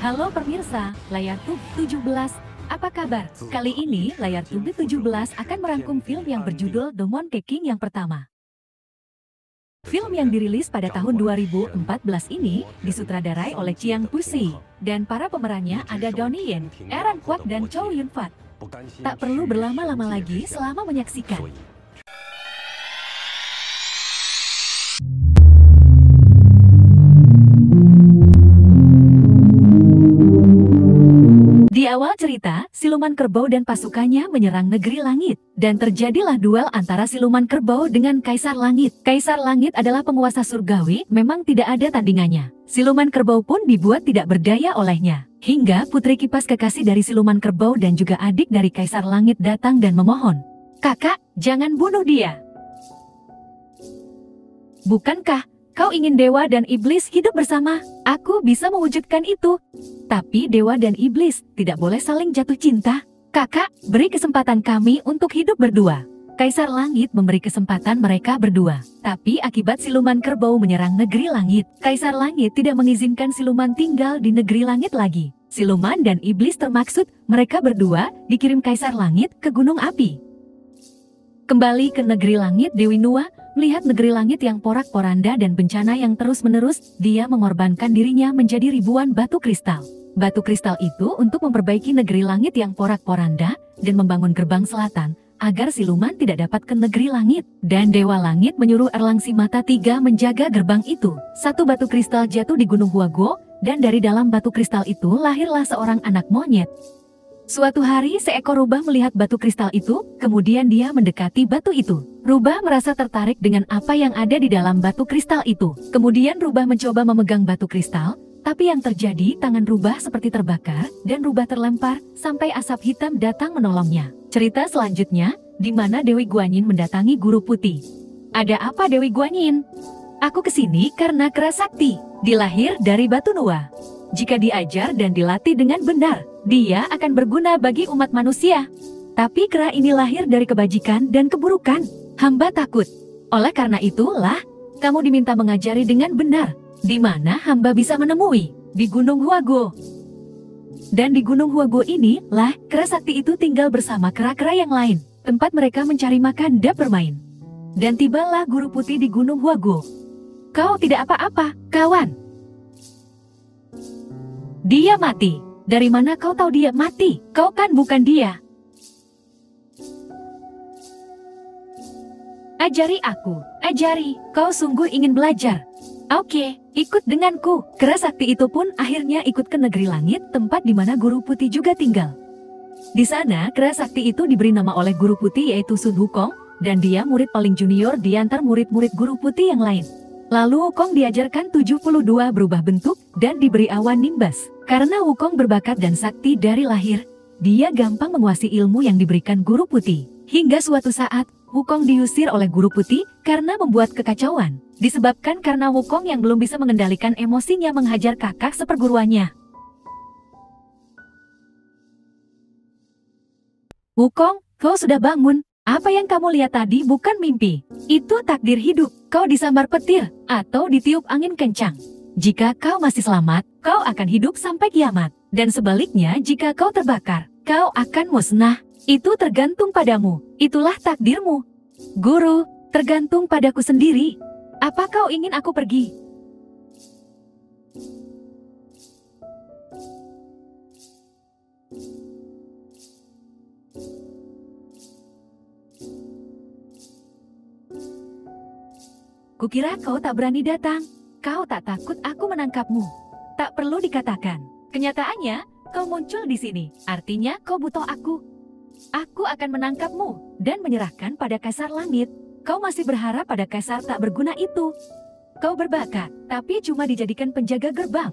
Halo pemirsa, Layar Tube 17. Apa kabar? Kali ini Layar Tube 17 akan merangkum film yang berjudul The Monkey King yang pertama. Film yang dirilis pada tahun 2014 ini disutradarai oleh Chiang Pusi, dan para pemerannya ada Donnie Yen, Aaron Kwok, dan Chow Yun Fat. Tak perlu berlama-lama lagi selama menyaksikan. Di awal cerita, siluman kerbau dan pasukannya menyerang negeri langit, dan terjadilah duel antara siluman kerbau dengan Kaisar Langit. Kaisar Langit adalah penguasa surgawi, memang tidak ada tandingannya. Siluman kerbau pun dibuat tidak berdaya olehnya. Hingga putri kipas kekasih dari siluman kerbau dan juga adik dari Kaisar Langit datang dan memohon, "Kakak, jangan bunuh dia. Bukankah kau ingin dewa dan iblis hidup bersama? Aku bisa mewujudkan itu. Tapi dewa dan iblis tidak boleh saling jatuh cinta. Kakak, beri kesempatan kami untuk hidup berdua." Kaisar Langit memberi kesempatan mereka berdua. Tapi akibat siluman kerbau menyerang negeri langit, Kaisar Langit tidak mengizinkan siluman tinggal di negeri langit lagi. Siluman dan iblis termaksud, mereka berdua dikirim Kaisar Langit ke gunung api. Kembali ke negeri langit, Dewi Nuwa melihat negeri langit yang porak-poranda dan bencana yang terus-menerus, dia mengorbankan dirinya menjadi ribuan batu kristal. Batu kristal itu untuk memperbaiki negeri langit yang porak-poranda dan membangun gerbang selatan, agar siluman tidak dapat ke negeri langit. Dan Dewa Langit menyuruh Erlangsi Mata Tiga menjaga gerbang itu. Satu batu kristal jatuh di Gunung Huaguo, dan dari dalam batu kristal itu lahirlah seorang anak monyet. Suatu hari seekor rubah melihat batu kristal itu, kemudian dia mendekati batu itu. Rubah merasa tertarik dengan apa yang ada di dalam batu kristal itu. Kemudian rubah mencoba memegang batu kristal, tapi yang terjadi tangan rubah seperti terbakar, dan rubah terlempar, sampai asap hitam datang menolongnya. Cerita selanjutnya, di mana Dewi Guanyin mendatangi Guru Putih. "Ada apa Dewi Guanyin?" "Aku kesini karena Kera Sakti, dilahir dari batu Nuwa. Jika diajar dan dilatih dengan benar, dia akan berguna bagi umat manusia. Tapi kera ini lahir dari kebajikan dan keburukan. Hamba takut. Oleh karena itulah, kamu diminta mengajari dengan benar. Di mana hamba bisa menemui? Di Gunung Huaguo. Dan di Gunung Huaguo ini lah Kera Sakti itu tinggal bersama kera-kera yang lain. Tempat mereka mencari makan dan bermain. Dan tibalah Guru Putih di Gunung Huaguo." "Kau tidak apa-apa, kawan." "Dia mati. Dari mana kau tahu dia mati? Kau kan bukan dia." "Ajari aku, ajari. Kau sungguh ingin belajar. Oke, ikut denganku." Kera Sakti itu pun akhirnya ikut ke negeri langit, tempat di mana Guru Putih juga tinggal. Di sana, Kera Sakti itu diberi nama oleh Guru Putih yaitu Sun Wukong, dan dia murid paling junior di antar murid-murid Guru Putih yang lain. Lalu Wukong diajarkan 72 berubah bentuk dan diberi awan nimbas. Karena Wukong berbakat dan sakti dari lahir, dia gampang menguasai ilmu yang diberikan Guru Putih. Hingga suatu saat, Wukong diusir oleh Guru Putih karena membuat kekacauan. Disebabkan karena Wukong yang belum bisa mengendalikan emosinya menghajar kakak seperguruannya. "Wukong, kau sudah bangun. Apa yang kamu lihat tadi bukan mimpi. Itu takdir hidup. Kau disambar petir atau ditiup angin kencang. Jika kau masih selamat, kau akan hidup sampai kiamat. Dan sebaliknya, jika kau terbakar, kau akan musnah. Itu tergantung padamu. Itulah takdirmu." "Guru, tergantung padaku sendiri. Apa kau ingin aku pergi?" "Kukira kau tak berani datang. Kau tak takut aku menangkapmu. Tak perlu dikatakan. Kenyataannya, kau muncul di sini. Artinya kau butuh aku. Aku akan menangkapmu dan menyerahkan pada Kaisar Langit. Kau masih berharap pada Kaisar tak berguna itu. Kau berbakat, tapi cuma dijadikan penjaga gerbang.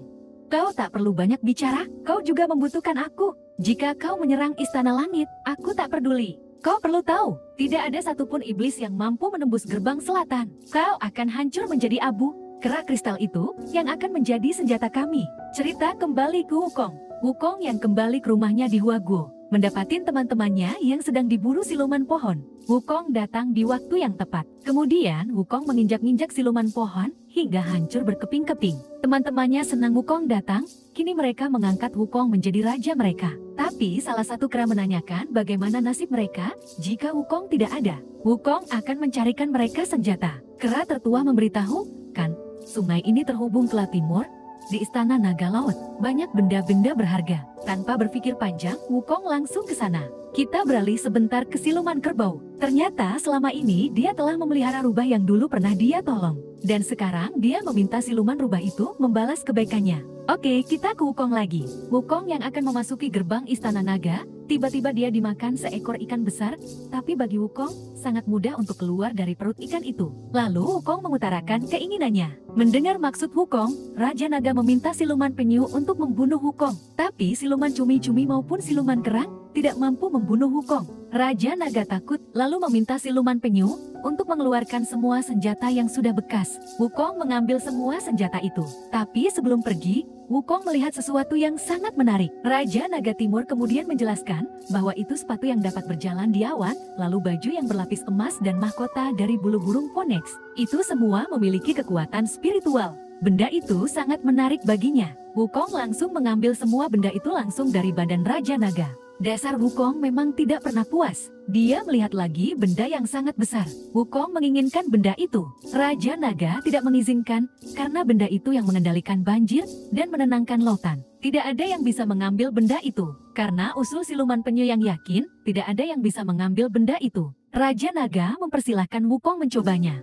Kau tak perlu banyak bicara, kau juga membutuhkan aku. Jika kau menyerang Istana Langit, aku tak peduli. Kau perlu tahu, tidak ada satupun iblis yang mampu menembus gerbang selatan. Kau akan hancur menjadi abu. Kera kristal itu yang akan menjadi senjata kami." Cerita kembali ke Wukong. Wukong yang kembali ke rumahnya di Huaguo. Mendapatin teman-temannya yang sedang diburu siluman pohon. Wukong datang di waktu yang tepat. Kemudian Wukong menginjak-injak siluman pohon hingga hancur berkeping-keping. Teman-temannya senang Wukong datang, kini mereka mengangkat Wukong menjadi raja mereka. Tapi salah satu kera menanyakan bagaimana nasib mereka jika Wukong tidak ada. Wukong akan mencarikan mereka senjata. Kera tertua memberitahu, kan, sungai ini terhubung ke timur. Di istana naga laut, banyak benda-benda berharga. Tanpa berpikir panjang, Wukong langsung ke sana. Kita beralih sebentar ke siluman kerbau. Ternyata selama ini dia telah memelihara rubah yang dulu pernah dia tolong. Dan sekarang dia meminta siluman rubah itu membalas kebaikannya. Oke, kita ke Wukong lagi. Wukong yang akan memasuki gerbang istana naga, tiba-tiba dia dimakan seekor ikan besar, tapi bagi Wukong, sangat mudah untuk keluar dari perut ikan itu. Lalu Wukong mengutarakan keinginannya. Mendengar maksud Wukong, Raja Naga meminta siluman penyu untuk membunuh Wukong. Tapi siluman cumi-cumi maupun siluman kerang tidak mampu membunuh Wukong. Raja Naga takut, lalu meminta siluman penyu untuk mengeluarkan semua senjata yang sudah bekas. Wukong mengambil semua senjata itu. Tapi sebelum pergi, Wukong melihat sesuatu yang sangat menarik. Raja Naga Timur kemudian menjelaskan bahwa itu sepatu yang dapat berjalan di awan, lalu baju yang berlapis emas dan mahkota dari bulu burung Phoenix. Itu semua memiliki kekuatan spiritual. Benda itu sangat menarik baginya. Wukong langsung mengambil semua benda itu langsung dari badan Raja Naga. Dasar Wukong memang tidak pernah puas. Dia melihat lagi benda yang sangat besar. Wukong menginginkan benda itu. Raja Naga tidak mengizinkan karena benda itu yang mengendalikan banjir dan menenangkan lautan. Tidak ada yang bisa mengambil benda itu. Karena usul siluman penyu yang yakin, tidak ada yang bisa mengambil benda itu. Raja Naga mempersilahkan Wukong mencobanya.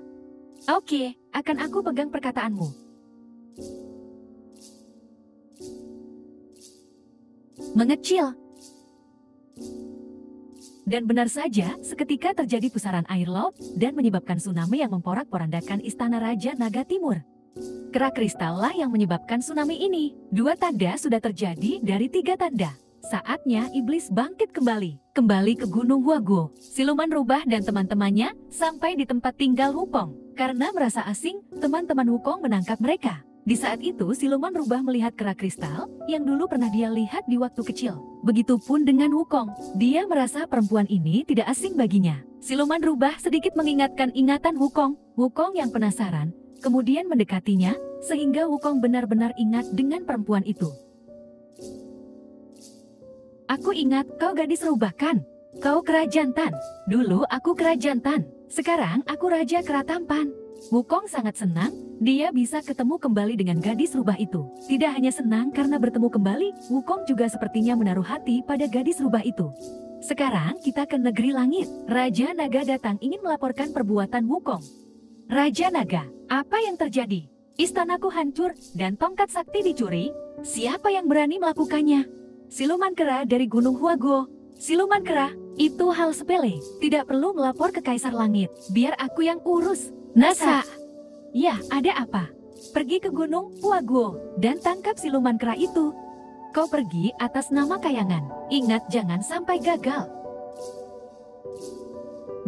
Oke, akan aku pegang perkataanmu. Mengecil. Dan benar saja, seketika terjadi pusaran air laut dan menyebabkan tsunami yang memporak-porandakan istana Raja Naga Timur. Kera kristal lah yang menyebabkan tsunami ini. 2 tanda sudah terjadi dari 3 tanda. Saatnya iblis bangkit kembali. Kembali ke Gunung Huaguo. Siluman rubah dan teman-temannya sampai di tempat tinggal Wukong. Karena merasa asing, teman-teman Wukong menangkap mereka. Di saat itu, siluman rubah melihat kera kristal yang dulu pernah dia lihat di waktu kecil. Begitupun dengan Wukong. Dia merasa perempuan ini tidak asing baginya. Siluman rubah sedikit mengingatkan ingatan Wukong. Wukong yang penasaran, kemudian mendekatinya, sehingga Wukong benar-benar ingat dengan perempuan itu. Aku ingat kau gadis rubah kan? Kau kera jantan. Dulu aku kera jantan. Sekarang aku raja kera tampan. Wukong sangat senang, dia bisa ketemu kembali dengan gadis rubah itu. Tidak hanya senang karena bertemu kembali, Wukong juga sepertinya menaruh hati pada gadis rubah itu. Sekarang kita ke negeri langit. Raja Naga datang ingin melaporkan perbuatan Wukong. Raja Naga, apa yang terjadi? Istanaku hancur dan tongkat sakti dicuri. Siapa yang berani melakukannya? Siluman kera dari Gunung Huaguo. Siluman kera, itu hal sepele. Tidak perlu melapor ke Kaisar Langit. Biar aku yang urus. Nasa. Ya, ada apa? Pergi ke Gunung Huaguo dan tangkap siluman kera itu. Kau pergi atas nama Kayangan. Ingat jangan sampai gagal.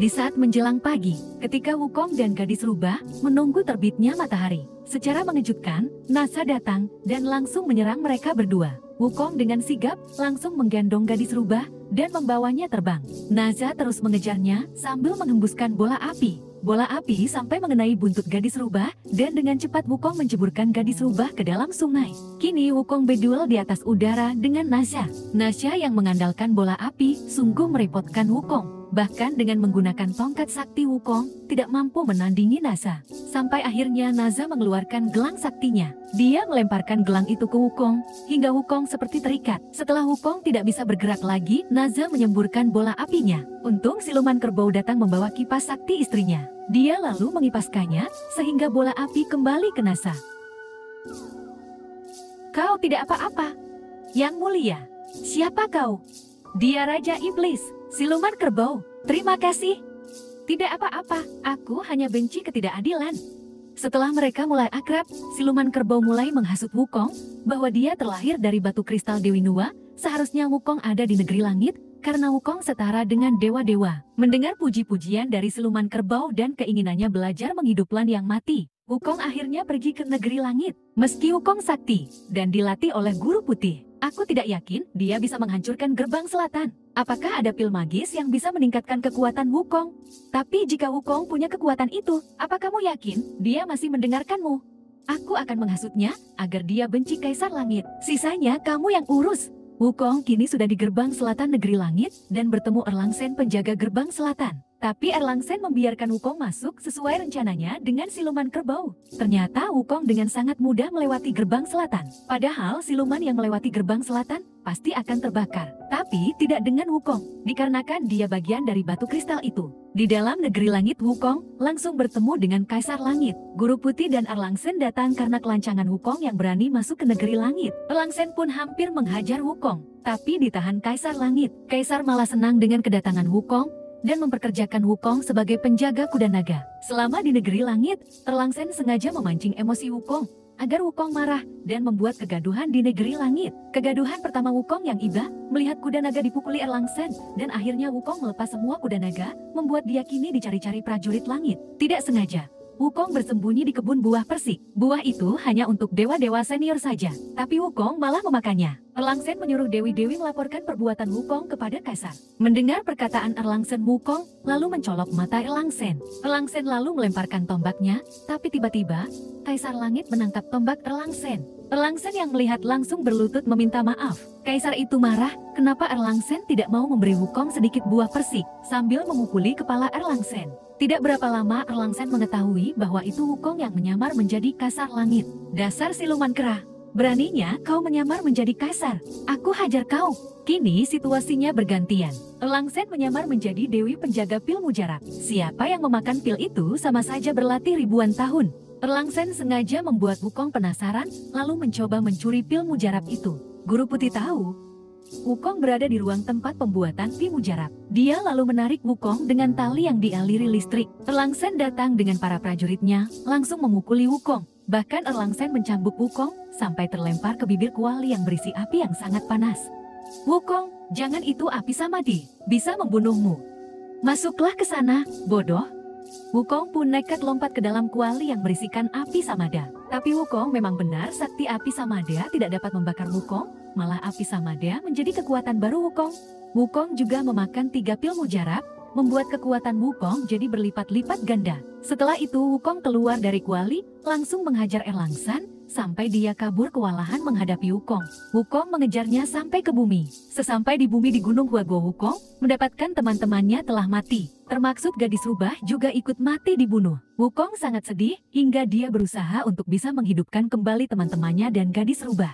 Di saat menjelang pagi, ketika Wukong dan gadis rubah menunggu terbitnya matahari, secara mengejutkan, Nasa datang dan langsung menyerang mereka berdua. Wukong dengan sigap langsung menggendong gadis rubah dan membawanya terbang. Nasa terus mengejarnya sambil menghembuskan bola api. Bola api sampai mengenai buntut gadis rubah, dan dengan cepat Wukong menjeburkan gadis rubah ke dalam sungai. Kini Wukong berduel di atas udara dengan Nasa. Nasa yang mengandalkan bola api sungguh merepotkan Wukong. Bahkan dengan menggunakan tongkat sakti Wukong tidak mampu menandingi Nasa. Sampai akhirnya Nasa mengeluarkan gelang saktinya. Dia melemparkan gelang itu ke Wukong, hingga Wukong seperti terikat. Setelah Wukong tidak bisa bergerak lagi, Nasa menyemburkan bola apinya. Untung siluman kerbau datang membawa kipas sakti istrinya. Dia lalu mengipaskannya, sehingga bola api kembali ke Nasa. Kau tidak apa-apa. Yang mulia, siapa kau? Dia Raja Iblis, siluman kerbau. Terima kasih. Tidak apa-apa, aku hanya benci ketidakadilan. Setelah mereka mulai akrab, siluman kerbau mulai menghasut Wukong bahwa dia terlahir dari batu kristal Dewi Nuwa. Seharusnya Wukong ada di negeri langit karena Wukong setara dengan dewa-dewa. Mendengar puji-pujian dari siluman kerbau dan keinginannya belajar menghidupkan yang mati, Wukong akhirnya pergi ke negeri langit. Meski Wukong sakti dan dilatih oleh guru putih, aku tidak yakin dia bisa menghancurkan gerbang selatan. Apakah ada pil magis yang bisa meningkatkan kekuatan Wukong? Tapi jika Wukong punya kekuatan itu, apa kamu yakin dia masih mendengarkanmu? Aku akan menghasutnya agar dia benci Kaisar Langit. Sisanya kamu yang urus. Wukong kini sudah di gerbang selatan negeri langit dan bertemu Erlangsen penjaga gerbang selatan. Tapi Erlangsen membiarkan Wukong masuk sesuai rencananya dengan siluman kerbau. Ternyata Wukong dengan sangat mudah melewati gerbang selatan. Padahal siluman yang melewati gerbang selatan pasti akan terbakar. Tapi tidak dengan Wukong, dikarenakan dia bagian dari batu kristal itu. Di dalam negeri langit Wukong langsung bertemu dengan Kaisar Langit. Guru Putih dan Erlangsen datang karena kelancangan Wukong yang berani masuk ke negeri langit. Erlangsen pun hampir menghajar Wukong, tapi ditahan Kaisar Langit. Kaisar malah senang dengan kedatangan Wukong dan memperkerjakan Wukong sebagai penjaga kuda naga. Selama di negeri langit, Erlangsen sengaja memancing emosi Wukong agar Wukong marah dan membuat kegaduhan di negeri langit. Kegaduhan pertama Wukong yang iba melihat kuda naga dipukuli Erlangsen dan akhirnya Wukong melepas semua kuda naga, membuat dia kini dicari-cari prajurit langit. Tidak sengaja, Wukong bersembunyi di kebun buah persik. Buah itu hanya untuk dewa-dewa senior saja, tapi Wukong malah memakannya. Erlangsen menyuruh dewi-dewi melaporkan perbuatan Wukong kepada Kaisar. Mendengar perkataan Erlangsen, Wukong lalu mencolok mata Erlangsen. Erlangsen lalu melemparkan tombaknya, tapi tiba-tiba Kaisar Langit menangkap tombak Erlangsen. Erlangsen yang melihat langsung berlutut meminta maaf. Kaisar itu marah, kenapa Erlangsen tidak mau memberi Wukong sedikit buah persik, sambil memukuli kepala Erlangsen. Tidak berapa lama Erlangsen mengetahui bahwa itu Wukong yang menyamar menjadi Kaisar Langit. Dasar siluman kera, beraninya kau menyamar menjadi kaisar. Aku hajar kau. Kini situasinya bergantian. Erlangsen menyamar menjadi dewi penjaga pil mujarab. Siapa yang memakan pil itu sama saja berlatih ribuan tahun. Erlangsen sengaja membuat Wukong penasaran, lalu mencoba mencuri pil mujarab itu. Guru Putih tahu Wukong berada di ruang tempat pembuatan pil mujarab. Dia lalu menarik Wukong dengan tali yang dialiri listrik. Erlangsen datang dengan para prajuritnya, langsung memukuli Wukong. Bahkan Erlangsen mencambuk Wukong sampai terlempar ke bibir kuali yang berisi api yang sangat panas. Wukong, jangan, itu api samadi, bisa membunuhmu. Masuklah ke sana, bodoh. Wukong pun nekat lompat ke dalam kuali yang berisikan api samada. Tapi Wukong memang benar sakti api samada tidak dapat membakar Wukong, malah api samada menjadi kekuatan baru Wukong. Wukong juga memakan 3 pil mujarab, membuat kekuatan Wukong jadi berlipat-lipat ganda. Setelah itu Wukong keluar dari kuali, langsung menghajar Erlangsen, sampai dia kabur kewalahan menghadapi Wukong. Wukong mengejarnya sampai ke bumi. Sesampai di bumi di Gunung Huaguo, Wukong mendapatkan teman-temannya telah mati. Termaksud gadis rubah juga ikut mati dibunuh. Wukong sangat sedih, hingga dia berusaha untuk bisa menghidupkan kembali teman-temannya dan gadis rubah.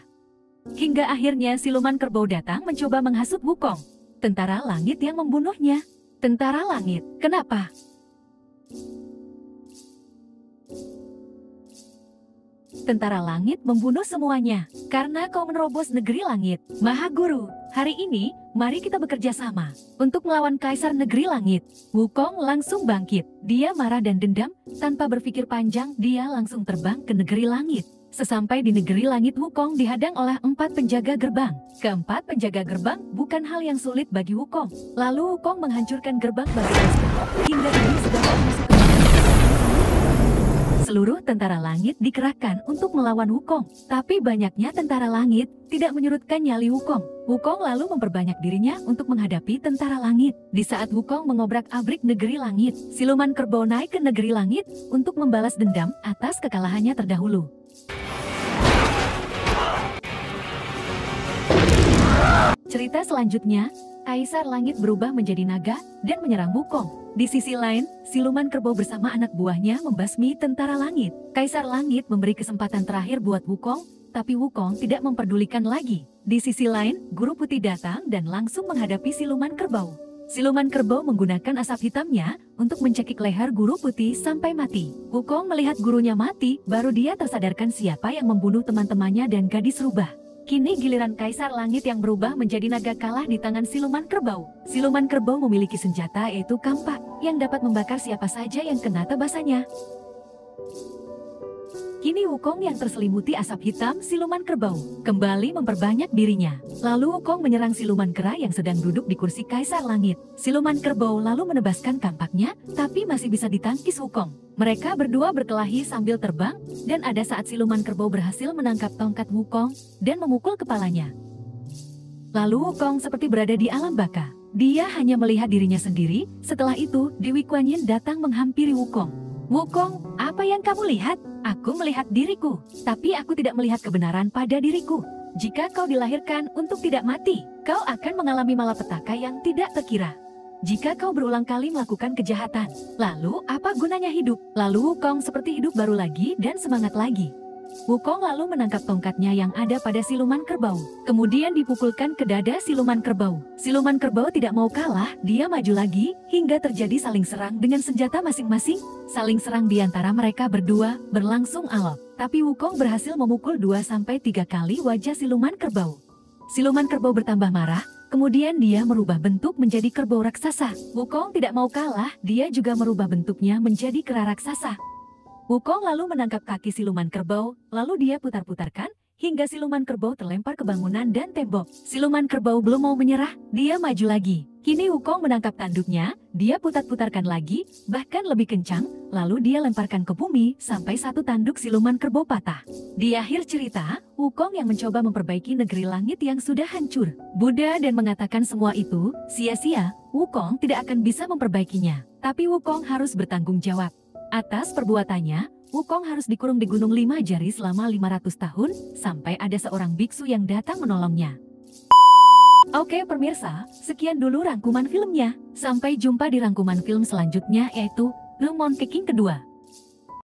Hingga akhirnya siluman kerbau datang mencoba menghasut Wukong. Tentara langit yang membunuhnya. Tentara langit, kenapa? Tentara langit membunuh semuanya karena kau menerobos negeri langit. Maha Guru, hari ini mari kita bekerja sama untuk melawan Kaisar Negeri Langit. Wukong langsung bangkit. Dia marah dan dendam, tanpa berpikir panjang dia langsung terbang ke negeri langit. Sesampai di negeri langit, Wukong dihadang oleh 4 penjaga gerbang. Keempat penjaga gerbang bukan hal yang sulit bagi Wukong. Lalu Wukong menghancurkan gerbang bagian hingga ini sudah masuk ke seluruh tentara langit dikerahkan untuk melawan Wukong. Tapi banyaknya tentara langit tidak menyurutkan nyali Wukong. Wukong lalu memperbanyak dirinya untuk menghadapi tentara langit. Di saat Wukong mengobrak-abrik negeri langit, siluman kerbau naik ke negeri langit untuk membalas dendam atas kekalahannya terdahulu. Cerita selanjutnya, Kaisar Langit berubah menjadi naga dan menyerang Wukong. Di sisi lain, siluman kerbau bersama anak buahnya membasmi tentara langit. Kaisar Langit memberi kesempatan terakhir buat Wukong, tapi Wukong tidak memperdulikan lagi. Di sisi lain, Guru Putih datang dan langsung menghadapi siluman kerbau. Siluman kerbau menggunakan asap hitamnya untuk mencekik leher Guru Putih sampai mati. Wukong melihat gurunya mati, baru dia tersadarkan siapa yang membunuh teman-temannya dan gadis rubah. Kini giliran Kaisar Langit yang berubah menjadi naga kalah di tangan siluman kerbau. Siluman kerbau memiliki senjata yaitu kampak yang dapat membakar siapa saja yang kena tebasannya. Kini Wukong yang terselimuti asap hitam siluman kerbau kembali memperbanyak dirinya. Lalu Wukong menyerang siluman kera yang sedang duduk di kursi Kaisar Langit. Siluman kerbau lalu menebaskan kampaknya, tapi masih bisa ditangkis Wukong. Mereka berdua berkelahi sambil terbang, dan ada saat siluman kerbau berhasil menangkap tongkat Wukong dan memukul kepalanya. Lalu Wukong seperti berada di alam baka. Dia hanya melihat dirinya sendiri. Setelah itu, Dewi Kuan Yin datang menghampiri Wukong. Wukong, apa yang kamu lihat? Aku melihat diriku, tapi aku tidak melihat kebenaran pada diriku. Jika kau dilahirkan untuk tidak mati, kau akan mengalami malapetaka yang tidak terkira. Jika kau berulang kali melakukan kejahatan, lalu apa gunanya hidup? Lalu Wukong seperti hidup baru lagi dan semangat lagi. Wukong lalu menangkap tongkatnya yang ada pada siluman kerbau. Kemudian dipukulkan ke dada siluman kerbau. Siluman kerbau tidak mau kalah, dia maju lagi, hingga terjadi saling serang dengan senjata masing-masing. Saling serang di antara mereka berdua, berlangsung alot. Tapi Wukong berhasil memukul 2-3 kali wajah siluman kerbau. Siluman kerbau bertambah marah, kemudian dia merubah bentuk menjadi kerbau raksasa. Wukong tidak mau kalah, dia juga merubah bentuknya menjadi kera raksasa. Wukong lalu menangkap kaki siluman kerbau, lalu dia putar-putarkan, hingga siluman kerbau terlempar ke bangunan dan tembok. Siluman kerbau belum mau menyerah, dia maju lagi. Kini Wukong menangkap tanduknya, dia putar-putarkan lagi, bahkan lebih kencang, lalu dia lemparkan ke bumi, sampai satu tanduk siluman kerbau patah. Di akhir cerita, Wukong yang mencoba memperbaiki negeri langit yang sudah hancur. Buddha dan mengatakan semua itu, sia-sia, Wukong tidak akan bisa memperbaikinya. Tapi Wukong harus bertanggung jawab. Atas perbuatannya, Wukong harus dikurung di Gunung Lima Jari selama 500 tahun, sampai ada seorang biksu yang datang menolongnya. Oke pemirsa, sekian dulu rangkuman filmnya. Sampai jumpa di rangkuman film selanjutnya yaitu The Monkey King kedua.